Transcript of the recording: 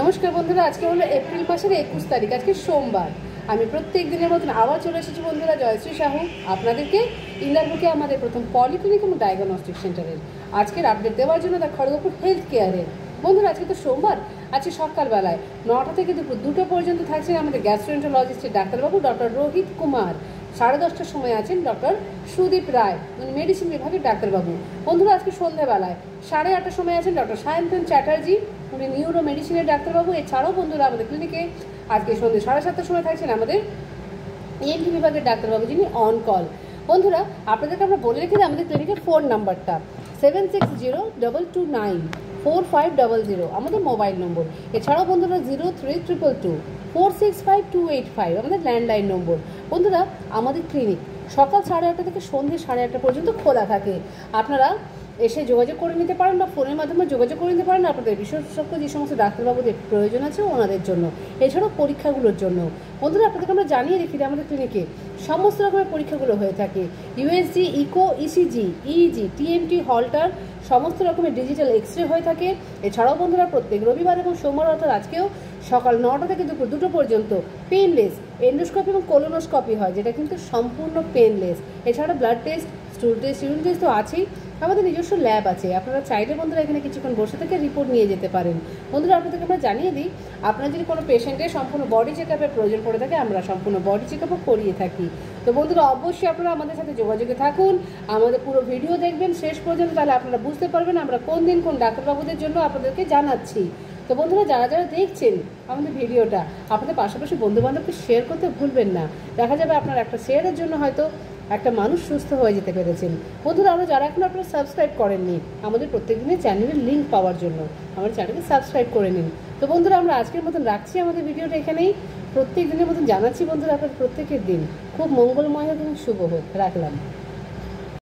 নমস্কার বন্ধুরা, আজকে হলো এপ্রিল মাসের 21 তারিখ। আজকে সোমবার। আমি প্রত্যেক দিনের মতন আবার চলে এসেছি বন্ধুরা, জয়শ্রী সাহু আপনাদেরকে ইন্দারবুকে আমাদের প্রথম পলিক্লিনিক এবং ডায়াগনস্টিক সেন্টারের আজকের আপডেট দেওয়ার জন্য তার খড়গপুর হেলথ কেয়ারের। বন্ধুরা, আজকে তো সোমবার। আজকে সকালবেলায় 9টা থেকে দুপুর 2টো পর্যন্ত থাকছেন আমাদের গ্যাস্ট্রোএন্টারোলজিস্টের ডাক্তারবাবু ডক্টর রোহিত কুমার। 10:30টার সময় আছেন ডক্টর সুদীপ রায়, মানে মেডিসিন বিভাগের ডাক্তারবাবু। বন্ধুরা, আজকে সন্ধ্যাবেলায় 8:30টার সময় আছেন ডক্টর সায়ন্তন চ্যাটার্জি, উনি নিউরো মেডিসিনের ডাক্তারবাবু। এছাড়াও বন্ধুরা আমাদের ক্লিনিকে আজকে সন্ধ্যে 7:30টার সময় থাকছেন আমাদের ENT বিভাগের ডাক্তারবাবু, যিনি অন কল। বন্ধুরা, আপনাদেরকে আমরা বলে রেখে দিই আমাদের ক্লিনিকের ফোন নাম্বারটা 7602224500 আমাদের মোবাইল নম্বর। এছাড়াও বন্ধুরা 03222465 আমাদের ল্যান্ডলাইন নম্বর। বন্ধুরা, আমাদের ক্লিনিক সকাল 8:30 থেকে সন্ধ্যে 8:30 পর্যন্ত খোলা থাকে। আপনারা এসে যোগাযোগ করে নিতে পারেন বা ফোনের মাধ্যমে যোগাযোগ করে নিতে পারেন আপনাদের বিশেষজ্ঞ যে সমস্ত ডাক্তারবাবুদের প্রয়োজন আছে ওনাদের জন্য, এছাড়াও পরীক্ষাগুলোর জন্য। বন্ধুরা, আপনাদেরকে আমরা জানিয়ে রেখি যে আমাদের ক্লিনিকে সমস্ত রকমের পরীক্ষাগুলো হয়ে থাকে। USG, echo, ECG, EEG, TMT, Holter, সমস্ত রকমের ডিজিটাল এক্সরে হয়ে থাকে। এছাড়াও বন্ধুরা প্রত্যেক রবিবার এবং সোমবার অর্থাৎ আজকেও সকাল 9টা থেকে দুপুর 2টো পর্যন্ত পেনলেস এন্ডোস্কোপি এবং কোলোনোস্কোপি হয়, যেটা কিন্তু সম্পূর্ণ পেনলেস। এছাড়া blood test, স্টুল test, urine test তো আছেই। আমাদের নিজস্ব ল্যাব আছে, আপনারা চাইলে বন্ধুরা এখানে কিছুক্ষণ বসে থেকে রিপোর্ট নিয়ে যেতে পারেন। বন্ধুরা, আপনাদেরকে আমরা জানিয়ে দিই, আপনার যদি কোনো পেশেন্টের সম্পূর্ণ বডি চেকআপের প্রয়োজন পড়ে থাকে, আমরা সম্পূর্ণ বডি চেকআপও করিয়ে থাকি। তো বন্ধুরা, অবশ্যই আপনারা আমাদের সাথে যোগাযোগে থাকুন, আমাদের পুরো ভিডিও দেখবেন শেষ পর্যন্ত, তাহলে আপনারা বুঝতে পারবেন আমরা কোন দিন কোন ডাক্তারবাবুদের জন্য আপনাদেরকে জানাচ্ছি। তো বন্ধুরা, যারা যারা দেখছেন আমাদের ভিডিওটা, আপনাদের পাশাপাশি বন্ধুবান্ধবকে শেয়ার করতে ভুলবেন না। দেখা যাবে আপনার একটা শেয়ারের জন্য হয়তো একটা মানুষ সুস্থ হয়ে যেতে পেরেছেন। বন্ধুরা, আমরা যারা এখন আপনারা সাবস্ক্রাইব করেননি আমাদের প্রত্যেক দিনের চ্যানেলের লিঙ্ক পাওয়ার জন্য আমাদের চ্যানেলকে সাবস্ক্রাইব করে নিন। তো বন্ধুরা, আমরা আজকের মতন রাখছি আমাদের ভিডিওটা এখানেই। প্রত্যেক দিনের মতন জানাচ্ছি বন্ধুরা, আপনাদের প্রত্যেকের দিন খুব মঙ্গলময় হোক এবং শুভ হোক। রাখলাম।